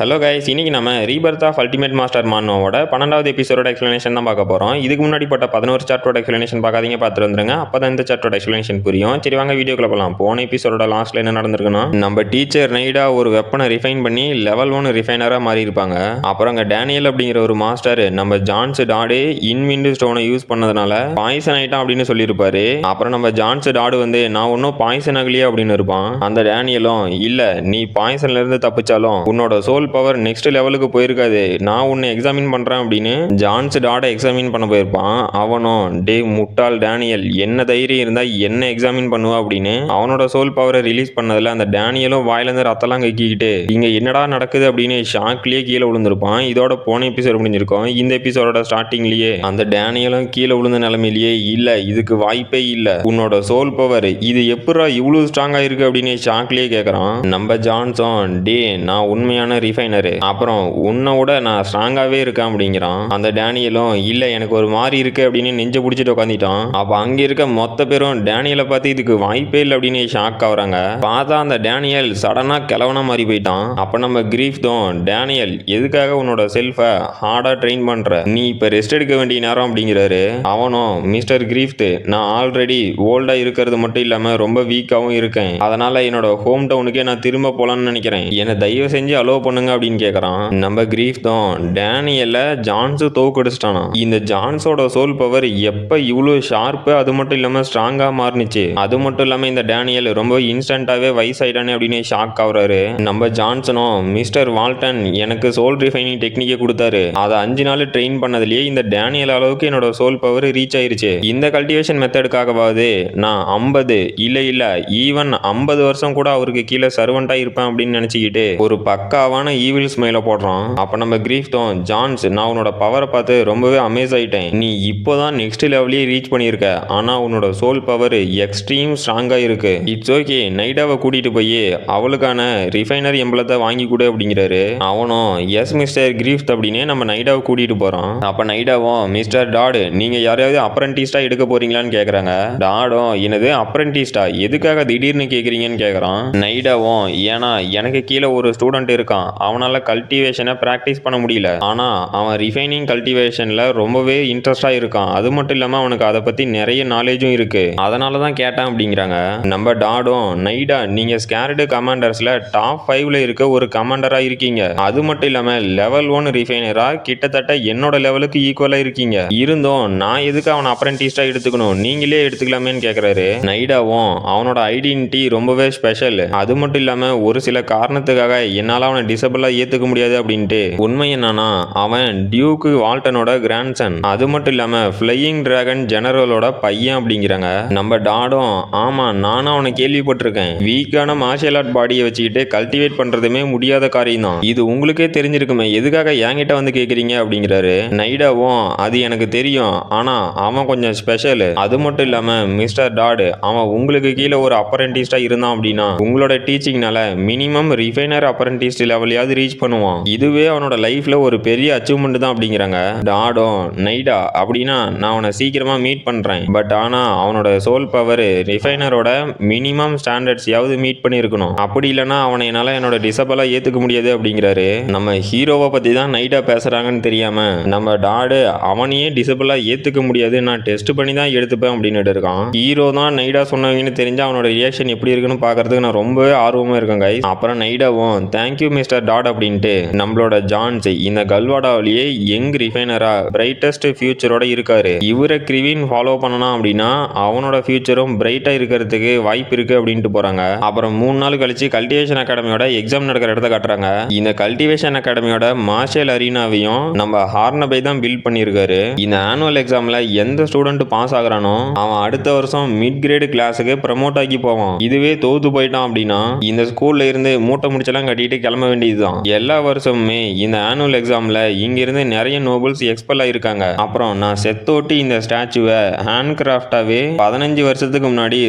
Hello guys, இன்னைக்கு நம்ம Rebirth of ultimate master மானோவோட 12வது எபிசோட எக்ஸ்பிளனேஷன் தான் பார்க்க போகிறோம். இதுக்கு முன்னாடி போட்ட 11 சாப்டரோட எக்ஸ்பிளனேஷன் பார்க்காதீங்க, பார்த்துட்டு வந்துருங்க. அப்போ தான் இந்த சாப்டரோட எக்ஸ்பிளனேஷன் புரியும். சரி வாங்க வீடியோக்குள்ள போகலாம். போன எபிசோட லாஸ்ட்ல என்ன நடந்திருக்குன்னா, நம்ம டீச்சர் நைடா ஒரு வெப்பனை ரிஃபைன் பண்ணி லெவல் 1 ரிஃபைனராக மாறி இருப்பாங்க. அப்புறம் அங்கே டேனியல் அப்படிங்கிற ஒரு மாஸ்டர் நம்ம ஜான்ஸ் டாடு இன்விண்ட் ஸ்டோனை யூஸ் பண்ணதுனால பாய்சன் ஆயிட்டான் அப்படின்னு சொல்லியிருப்பாரு. அப்புறம் நம்ம ஜான்ஸ் டாடு வந்து நான் ஒன்றும் பாய்சன் ஆகலையே அப்படின்னு இருப்பான். அந்த டேனியலும் இல்ல, நீ பாய்சன்ல இருந்து தப்பிச்சாலும் உன்னோட சோல் பவர் நெக்ஸ்ட் லெவலுக்கு போயிருக்காது, நான் உன்னை எக்ஸாமின் பண்றேன் அப்படின்னு ஜான்ஸ் டாட எக்ஸாமின் பண்ண போயிருப்பான். அவனும் டே முட்டாள் டேனியல், என்ன தைரியம் இருந்தா என்ன எக்ஸாமின் பண்ணுவா அப்படின்னு அவனோட சோல் பவரை ரிலீஸ் பண்ணதுல அந்த டேனியலும் வாயிலிருந்து ரத்தம்லாம் கக்கிக்கிட்டு இங்க என்னடா நடக்குது அப்படின்னு ஷாக்லயே கீழே விழுந்திருப்பான். இதோட போன எபிசோட் முடிஞ்சிருக்கும். இந்த எபிசோட ஸ்டார்டிங்லயே அந்த டேனியலும் கீழே விழுந்த நிலைமையிலேயே இல்ல, இதுக்கு வாய்ப்பே இல்ல, உன்னோட சோல் பவர் இது எப்படா இவ்வளவு ஸ்ட்ராங்கா இருக்கு அப்படின்னு ஷாக்லயே கேக்குறான். நம்ம ஜான்சன் டே நான் உண்மையான ரிஃபைனரு, அப்புறம் உன்னோட நான் ஸ்ட்ராங்காவே இருக்கேன் அப்படிங்கிறான். அந்த டேனியலும் இல்ல எனக்கு ஒரு மாதிரி இருக்கு அப்படின்னு நெஞ்ச பிடிச்சிட்டு உட்காந்துட்டான். அப்ப அங்க இருக்க மொத்த பேரும் டேனியலை பார்த்து இதுக்கு வாய்ப்பே இல்லை அப்படின்னு ஷாக் ஆகுறாங்க. பார்த்தா அந்த டேனியல் சடனா கிளவன மாதிரி போயிட்டான். அப்ப நம்ம கிரீஃப் தான் டேனியல் எதுக்காக உன்னோட செல்ஃபை ஹார்டா ட்ரெயின் பண்ற, நீ இப்ப ரெஸ்ட் எடுக்க வேண்டிய நேரம் அப்படிங்கிறாரு. அவனும் மிஸ்டர் கிரீஃப்ட் நான் ஆல்ரெடி ஓல்டா இருக்கிறது மட்டும் இல்லாம ரொம்ப வீக்காவும் இருக்கேன், அதனால என்னோட ஹோம் டவுனுக்கே நான் திரும்ப போலான்னு நினைக்கிறேன், என்னை தயவு செஞ்சு அலோவ் பண்ணுங்க அப்படின்னு கேட்கறான். நம்ம கிரீஃப் தான் டேனியலை ஜான்ஸ் தோக்கடிச்சிட்டானா. இந்த ஜான்ஸோட சோல் பவர் எப்ப இவ்வளவு ஷார்ப்பு அது மட்டும் இல்லாம ஸ்ட்ராங்கா மாறுனுச்சு, அது மட்டும் இல்லாம இந்த டேனியல் ரொம்ப இன்ஸ்டன்டாவே வயசாயிட்டானே அப்படின்னு ஷாக் ஆகுறாரு. நம்ம ஜான்சனும் மிஸ்டர் வால்டன் எனக்கு சோல் ரிஃபைனிங் டெக்னிக்கை கொடுத்தாரு, அதை 5 நாள் ட்ரெயின் பண்ணதுலயே இந்த டேனியல் அளவுக்கு என்னோட சோல் பவர் ரீச் ஆயிருச்சு, இந்த கல்டிவேஷன் மெத்தடுக்காகவாது நான் 50 இல்ல ஈவன் 50 வருஷம் கூட அவருக்கு கீழே சர்வெண்டா இருப்பேன் அப்படின்னு நினைச்சுக்கிட்டு ஒரு பக்காவான ஈவில் ஸ்மைல போடுறான். அப்ப நம்ம கிரீஃப் தான் ஜான்ஸ் நான் உன்னோட பவரை பார்த்து ரொம்பவே அமேஸ் ஆயிட்டேன், நீ இப்போதான் நெக்ஸ்ட் லெவலே ரீச் பண்ணியிருக்க, ஆனா உன்னோட சோல் பவர் எக்ஸ்ட்ரீம் ஸ்ட்ராங்கா இருக்கு, இட்ஸ் ஓகே நைடாவை கூட்டிட்டு போய் அவளுக்கான ரிஃபைனர் எம்பளத்தை வாங்கி கொடு அப்படிங்கிறாரு. அவனும் எஸ் மிஸ்டர் கிரீஃப் அப்படின்னு நம்ம நைடாவை கூட்டிட்டு போறான். அப்ப நைடாவும் மிஸ்டர் டாடு நீங்க யாரையாவது அப்ரண்டிஸ்டா எடுக்க போறீங்களான்னு கேக்குறாங்க. டாடும் என்னது அப்ரண்டிஸ்டா, எதுக்காக திடீர்னு கேக்குறீங்கன்னு கேக்குறான். நைடாவும் ஏன்னா எனக்கு கீழே ஒரு ஸ்டூடெண்ட் இருக்கான், அவனால கல்டிவேஷனை பிராக்டிஸ் பண்ண முடியல, ஆனா அவன் ரிஃபைனிங் கல்டிவேஷன்ல ரொம்பவே இன்ட்ரெஸ்டா இருக்கான், அது மட்டும் இல்லாம அவனுக்கு அதை பத்தி நிறைய நாலேஜும் இருக்கு, அதனால தான் கேட்டான் அப்படிங்கிறாங்க. நம்ம டாடும் நைடா நீங்க ஸ்கேர்டு கமாண்டர்ஸ்ல டாப் 5ல இருக்க ஒரு கமாண்டரா இருக்கீங்க, அது மட்டும் இல்லாம லெவல் 1 ரிஃபைனரா கிட்டத்தட்ட என்னோட லெவலுக்கு ஈக்குவலா இருக்கீங்க, இருந்தும் நான் எதுக்கு அவனை அப்ரண்டிஸ்டா எடுத்துக்கணும், நீங்களே எடுத்துக்கலாமேன்னு கேக்குறாரு. நைடாவும் அவனோட ஐடென்டிட்டி ரொம்பவே ஸ்பெஷல், அது மட்டும் இல்லாம ஒரு சில காரணத்துக்காக என்னால அவனை டிசபிளா ஏத்துக்க முடியாது அப்படின்ட்டு. உண்மை என்னன்னா அவன் டியூக் வால்டனோட கிராண்ட்சன், அது மட்டும் இல்லாம ஃப்ளையிங் டிராகன் ஜெனரலோட பையன் அப்படிங்கிறாங்க. நம்ம டாடும் ஆமா நானும் அவனை கேள்விப்பட்டிருக்கேன், வீக்கான மார்ஷியல் ஆர்ட் பாடியை வச்சுக்கிட்டு கல்டிவேட் பண்றதுமே முடியாத காரியம் தான், இது உங்களுக்கே தெரிஞ்சிருக்குமே எதுக்காக என்கிட்ட வந்து கேக்குறீங்க அப்படிங்கிறாரு. நைடாவும் அது எனக்கு தெரியும், ஆனா அவன் கொஞ்சம் ஸ்பெஷல், அது மட்டும் இல்லாம மிஸ்டர் டாடு அவன் உங்களுக்கு கீழே ஒரு அப்ரண்டிஸ்டா இருந்தான் அப்படின்னா உங்களோட டீச்சிங்னால மினிமம் ரிஃபைனர் அப்ரண்டிஸ் லெவலையாவது ரீச் பண்ணுவான், இதுவே அவனோட லைஃப்ல ஒரு பெரிய அச்சீவ்மெண்ட் தான் அப்படிங்கிறாங்க. டாடும் நைடா அப்படின்னா நான் அவனை சீக்கிரமா மீட் பண்றேன், பட் ஆனா அவனோட சோல் பவர் ரிஃபைனரோட மினிமம் ஸ்டாண்டர்ட்ஸையாவது மீட் பண்ணியிருக்கணும், அப்படி இல்லைன்னா அவனை என்னால என்னோட டிசபிளா ஏத்துக்க முடியாது அப்படிங்கிறாரு. நம்ம ஹீரோவை பத்தி தான் நைடா பேசுறாங்கன்னு தெரியாம நம்ம டாடு அவனையே டிசபிளா ஏத்துக்க முடியாது, நான் டெஸ்ட் பண்ணி தான் எடுத்துப்பேன் அப்படின்னு இருக்கான். ஹீரோ தான் நைடா சொன்னவங்கன்னு தெரிஞ்சா அவனோட ரியாக்ஷன் எப்படி இருக்குன்னு பாக்குறதுக்கு நான் ரொம்பவே ஆர்வமா இருக்கேன் கைஸ். அப்புறம் நைடாவும் தேங்க்யூ மிஸ்டர் டாட் அப்படின்ட்டு நம்மளோட ஜான்ஸ் இந்த கல்வாடாவிலேயே யங் ரிஃபைனரா பிரைட்டஸ்ட் ஃபியூச்சரோட இருக்காரு, இவரை கிரிவின் ஃபாலோ பண்ணணும் அப்படின்னா அவனோட ஃபியூச்சரும் பிரைட்டா இருக்கிறதுக்கு வாய்ப்பு இருக்கு அப்படின்ட்டு போறாங்க. அப்புறம் 3 நாள் கழிச்சு கல்டிவேஷன் அகாடமியோட எக்ஸாம் நடக்கிற இடத்த காட்டுறாங்க. இந்த கல்டிவேஷன் அகாடமியோட மார்ஷியல் அரீனாவையும் நம்ம ஹார்னபை தான் பில்ட் பண்ணியிருக்காரு. இந்த ஆனுவல் எக்ஸாம்ல எந்த ஸ்டூடெண்ட் பாஸ் ஆகுறானோ அவன் அடுத்த வருஷம் மிட் கிரேடு கிளாஸுக்கு ப்ரமோட் ஆகி போவான், இதுவே தோத்து போயிட்டான் அப்படின்னா இந்த ஸ்கூல்ல இருந்து மூட்டை முடிச்செல்லாம் கட்டிட்டு கிளம்ப வேண்டியதுதான். எல்லா வருஷமுமே இந்த ஆனுவல் எக்ஸாம்ல இங்க இருந்து நிறைய நோபல்ஸ் எக்ஸ்பெல் ஆயிருக்காங்க. அப்புறம் நான் செத்தோட்டி இந்த ஸ்டாச்சுவை ஹேண்ட் கிராஃப்டாவே 15 வருஷத்துக்கு முன்னாடி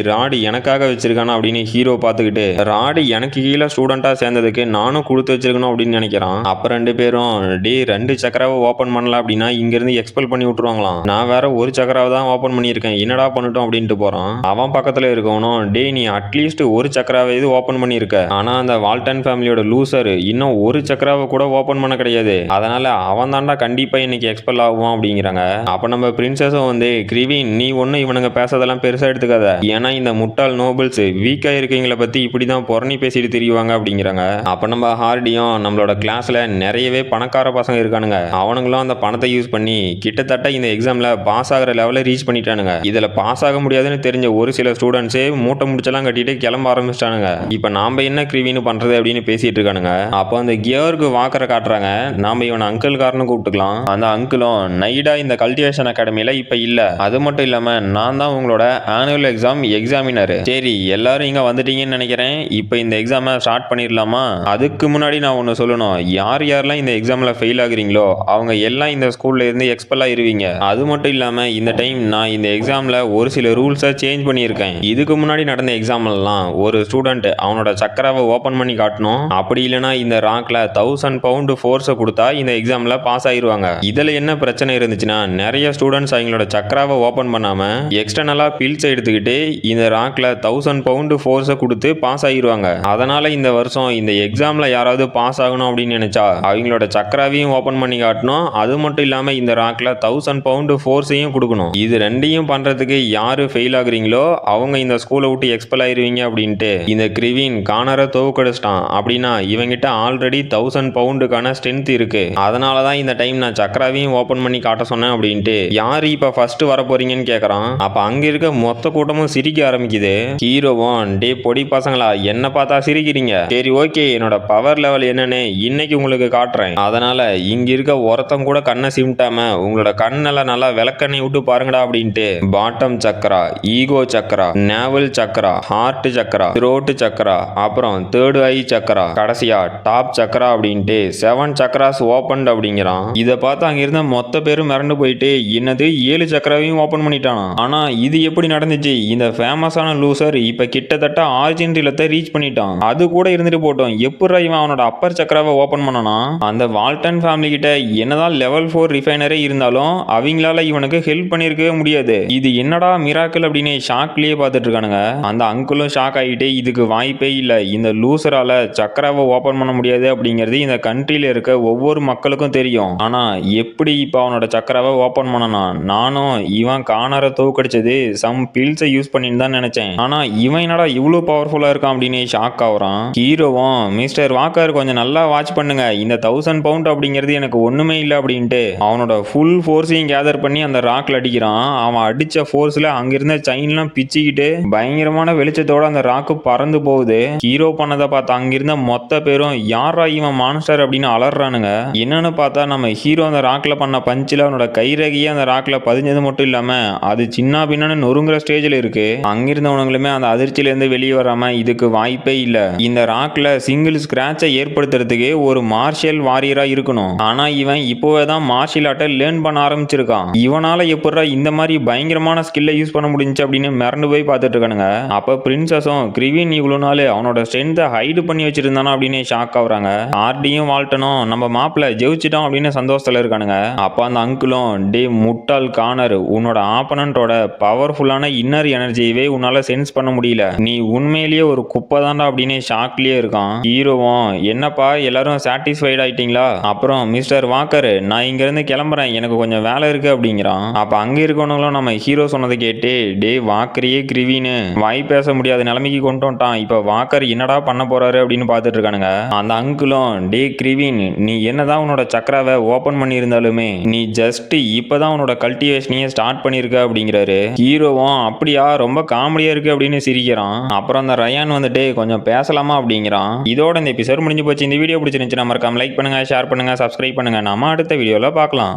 ராடு எனக்காக வச்சிருக்கானா அப்படின்னு ஹீரோ பார்த்துக்கிட்டு ராடு எனக்கு கீழே ஸ்டூடெண்டா சேர்ந்ததுக்கு நானும் கொடுத்து வச்சிருக்கணும் அப்படின்னு நினைக்கிறான். அப்ப 2 பேரும் டே 2 சக்கராவை ஓபன் பண்ணலாம் அப்படின்னா இங்க இருந்து எக்ஸ்பெல் பண்ணி விட்டுருவாங்களாம், நான் வேற ஒரு சக்கராவை தான் ஓபன் பண்ணியிருக்கேன் என்னடா பண்ணிட்டோம் அப்படின்ட்டு போறான். அவன் பக்கத்துல இருக்கவனும் டே நீ அட்லீஸ்ட் ஒரு சக்கராவை இது ஓபன் பண்ணியிருக்க, ஆனா அந்த வால்டன் ஃபேமிலியோட லூசர் இன்னும் இன்னும் ஒரு சக்கராவை கூட ஓபன் பண்ண கிடையாது. அதனால அவன் தாண்டா கண்டிப்பா இன்னைக்கு எக்ஸ்பெல் ஆகுவான் அப்படிங்கிறாங்க. அப்ப நம்ம பிரின்சஸும் வந்து கிரிவின் நீ ஒன்னும் இவனுங்க பேசதெல்லாம் பெருசா எடுத்துக்காத. ஏன்னா இந்த முட்டாள் நோபல்ஸ் வீக்கா இருக்கீங்கள பத்தி இப்படிதான் புறணி பேசிட்டு திரியுவாங்க அப்படிங்கிறாங்க. அப்ப நம்ம ஹார்டியும் நம்மளோட கிளாஸ்ல நிறையவே பணக்கார பசங்க இருக்கானுங்க. அவனுங்களும் அந்த பணத்தை யூஸ் பண்ணி கிட்டத்தட்ட இந்த எக்ஸாம்ல பாஸ் ஆகிற லெவலில் ரீச் பண்ணிட்டானுங்க. இதுல பாஸ் ஆக முடியாதுன்னு தெரிஞ்ச ஒரு சில ஸ்டூடெண்ட்ஸே மூட்டை முடிச்செல்லாம் கட்டிட்டு கிளம்ப ஆரம்பிச்சிட்டானுங்க. இப்ப நாம என்ன கிரிவின்னு பண்றது அப்படின்னு பேசிட்டு இருக்கானுங்க. அப்போ அந்த கியருக்கு வாக்கரை காட்டுறாங்க. நாம இவன் அங்கிள் காரன்னு கூப்பிட்டுக்கலாம். அந்த அங்கிளும் நைடா இந்த கல்டிவேஷன் அகாடமியில இப்ப இல்ல. அது மட்டும் இல்லாம நான் தான் உங்களோட ஆனுவல் எக்ஸாம் எக்ஸாமினர். சரி எல்லாரும் இங்க வந்துட்டீங்கன்னு நினைக்கிறேன். இப்ப இந்த எக்ஸாமை ஸ்டார்ட் பண்ணிடலாமா? அதுக்கு முன்னாடி நான் ஒன்னு சொல்லணும். யார் யாரெல்லாம் இந்த எக்ஸாம்ல ஃபெயில் ஆகுறீங்களோ அவங்க எல்லாம் இந்த ஸ்கூல்ல இருந்து எக்ஸ்பெல் ஆயிருவீங்க. அது மட்டும் இல்லாம இந்த டைம் நான் இந்த எக்ஸாம்ல ஒரு சில ரூல்ஸை சேஞ்ச் பண்ணியிருக்கேன். இதுக்கு முன்னாடி நடந்த எக்ஸாம்லாம் ஒரு ஸ்டூடெண்ட் அவனோட சக்கராவை ஓபன் பண்ணி காட்டணும். அப்படி இல்லைன்னா இந்த ராக்ல 1000 பவுண்ட் ஃபோர்ஸை கொடுத்தா இந்த எக்ஸாம்ல பாஸ் ஆயிருவாங்க. இதுல என்ன பிரச்சனை இருந்துச்சுன்னா நிறைய ஸ்டூடெண்ட்ஸ் அவங்களோட சக்கராவை ஓபன் பண்ணாம எக்ஸ்டர்னலா பில்ஸ் எடுத்துக்கிட்டு இந்த ராக்ல 1000 பவுண்ட் ஃபோர்ஸை கொடுத்து பாஸ் ஆயிருவாங்க. அதனால இந்த வருஷம் இந்த எக்ஸாம்ல யாராவது பாஸ் ஆகணும் அப்படின்னு நினைச்சா அவங்களோட சக்கராவையும் ஓபன் பண்ணி காட்டணும். அது மட்டும் இல்லாம இந்த ராக்ல 1000 பவுண்ட் ஃபோர்ஸையும் கொடுக்கணும். இது ரெண்டையும் பண்றதுக்கு யாரு ஃபெயில் ஆகுறீங்களோ அவங்க இந்த ஸ்கூலை விட்டு எக்ஸ்பெல் ஆயிருவீங்க அப்படின்ட்டு இந்த கிரிவின் கானரை தோக்கடிச்சிட்டான். அப்படின்னா இவங்கிட்ட ஆல்ரெடி 1000 பவுண்டுக்கான ஸ்ட்ரென்த் இருக்கு. அதனாலதான் இந்த டைம் நான் சக்கராவையும் ஓபன் பண்ணி காட்ட சொன்னேன் அப்படின்ட்டு யாரு இப்ப ஃபர்ஸ்ட் வர போறீங்கன்னு கேக்குறான். அப்ப அங்க இருக்க மொத்த கூட்டமும் சிரிக்க ஆரம்பிக்குது. ஹீரோவும் டே பொடி பசங்களா என்ன பார்த்தா சிரிக்கிறீங்க? சரி ஓகே என்னோட பவர் லெவல் என்னன்னு இன்னைக்கு உங்களுக்கு காட்டுறேன். அதனால இங்க இருக்க ஒருத்தம் கூட கண்ணை சிமிட்டாம உங்களோட கண்ணெல்லாம் நல்லா விளக்கண்ணை விட்டு பாருங்கடா அப்படின்ட்டு பாட்டம் சக்கரா, ஈகோ சக்கரா, நேவல் சக்கரா, ஹார்ட் சக்கரா, த்ரோட் சக்கரா, அப்புறம் தேர்ட் ஐ சக்கரா, கடைசியா டாப் சக்கரா அப்படின்ட்டு 7 சக்கராஸ் ஓபன் அப்படிங்கிறான். இதை பார்த்து அங்க இருந்த மொத்த பேரும் மிரண்டு போயிட்டு என்னது 7 சக்கராவையும் ஓபன் பண்ணிட்டானா? ஆனா இது எப்படி நடந்துச்சு? இந்த ஃபேமஸான லூசர் இப்ப கிட்டத்தட்ட ஆரிஜின் இல்லத்தை ரீச் பண்ணிட்டான். அது கூட இருந்துட்டு போட்டோம். எப்படா இவன் அவனோட அப்பர் சக்கராவை ஓபன் பண்ணனா? அந்த வால்டன் ஃபேமிலி கிட்ட என்னதான் லெவல் 4 ரிஃபைனரே இருந்தாலும் அவங்களால இவனுக்கு ஹெல்ப் பண்ணிருக்கவே முடியாது. இது என்னடா மிராக்கிள் அப்படின்னு ஷாக்லயே பார்த்துட்டு இருக்கானுங்க. அந்த அங்கிளும் ஷாக் ஆகிட்டு இதுக்கு வாய்ப்பே இல்லை, இந்த லூசரால சக்கராவை ஓபன் பண்ண முடியாது அப்படிங்கிறது இந்த கண்ட்ரியில இருக்க ஒவ்வொரு மக்களுக்கும் தெரியும். ஆனா எப்படி இப்ப அவனோட சக்கராவை ஓபன் பண்ணனா? நானும் இவன் கானரை தோக்கடிச்சது சம் பில்ஸை யூஸ் பண்ணின்னு தான் நினைச்சேன். ஆனா இவன் என்னடா இவ்வளவு பவர்ஃபுல்லா இருக்கான் அப்படின்னு ஷாக் ஆகுறான். ஹீரோவும் மிஸ்டர் வாக்கர் கொஞ்சம் நல்லா வாட்ச் பண்ணுங்க, இந்த 1000 பவுண்ட் அப்படிங்கிறது எனக்கு ஒண்ணுமே இல்லை அப்படின்ட்டு அவனோட ஃபுல் ஃபோர்ஸையும் கேதர் பண்ணி அந்த ராக்ல அடிக்கிறான். அவன் அடிச்ச ஃபோர்ஸ்ல அங்கிருந்த செயின்லாம் பிச்சுக்கிட்டு பயங்கரமான வெளிச்சத்தோட அந்த ராக்கு பறந்து போகுது. ஹீரோ பண்ணதை பார்த்து அங்கிருந்த மொத்த பேரும் யாரா இவன் மான்ஸ்டர் அப்படின்னு அலறானுங்க. என்னன்னு பார்த்தா நம்ம ஹீரோ அந்த ராக்ல பண்ண பஞ்சில அவனோட கைரேகையே அந்த ராக்ல பதிஞ்சது மட்டும் இல்லாம அது சின்ன பின்னு நொறுங்குற ஸ்டேஜ்ல இருக்கு. அங்கிருந்தவனுங்களுமே அந்த அதிர்ச்சியில இருந்து வெளியே வராம இதுக்கு வாய்ப்பே இல்ல, இந்த ராக்ல சிங்கிள் ஸ்கிராட்சை ஏற்படுத்துறதுக்கு ஒரு மார்ஷியல் வாரியரா இருக்கணும். ஆனா இவன் இப்போவே தான் மார்ஷியல் ஆர்ட்டை லேர்ன் பண்ண ஆரம்பிச்சிருக்கான். இவனால எப்படா இந்த மாதிரி பயங்கரமான ஸ்கில்லை யூஸ் பண்ண முடிஞ்சு அப்படின்னு மிரண்டு போய் பார்த்துட்டு இருக்கானுங்க. அப்ப பிரின்சஸும் கிரிவின் இவ்வளவு நாள் அவனோட ஸ்ட்ரென்த்தை ஹைடு பண்ணி வச்சிருந்தானா அப்படின்னு ஷாக் ஆகுறாங்க. ஆர்டியும் வால்டனும் நம்ம மாப்பிள்ள ஜெயிச்சிட்டோம் அப்படின்னு சந்தோஷத்துல இருக்கானுங்க. அப்ப அந்த அங்கிளும் டே முட்டாள் கானர், உன்னோட ஆப்பனண்டோட பவர்ஃபுல்லான இன்னர் எனர்ஜியவே உன்னால சென்ஸ் பண்ண முடியல, நீ உண்மையிலேயே ஒரு குப்பை தான்டா அப்படின்னு ஷாக்லயே இருக்கான். ஹீரோவும் என்னப்பா எல்லாரும் சாட்டிஸ்ஃபைட் ஆயிட்டீங்களா? அப்புறம் மிஸ்டர் வாக்கர் நான் இங்க இருந்து கிளம்புறேன், எனக்கு கொஞ்சம் வேலை இருக்கு அப்படிங்கிறான். அப்ப அங்க இருக்கவங்களும் நம்ம ஹீரோ சொன்னதை கேட்டு டே வாக்கரையே கிரிவின்னு வாய் பேச முடியாத நிலைமைக்கு கொண்டு வந்துட்டான். இப்ப வாக்கர் என்னடா பண்ண போறாரு அப்படின்னு பார்த்துட்டு இருக்கானுங்க. அந்த அங்கிளும் டே கிரிவின் நீ என்னதான் உன்னோட சக்கராவை ஓபன் பண்ணி இருந்தாலுமே நீ ஜஸ்ட் இப்பதான் உன்னோட கல்டிவேஷனையே ஸ்டார்ட் பண்ணிருக்க அப்படிங்கிறாரு. ஹீரோவும் அப்படியா ரொம்ப காமெடியா இருக்கு அப்படின்னு சிரிக்கிறான். அப்புறம் அந்த ரயான் வந்துட்டு கொஞ்சம் பேசலாமா அப்படிங்கிறான். இதோட இந்த எபிசோட் முடிஞ்சு போச்சு. இந்த வீடியோ பிடிச்சிருந்துச்சுன்னா மறக்காம லைக் பண்ணுங்க, ஷேர் பண்ணுங்க, சப்ஸ்கிரைப் பண்ணுங்க. நம்ம அடுத்த வீடியோல பார்க்கலாம்.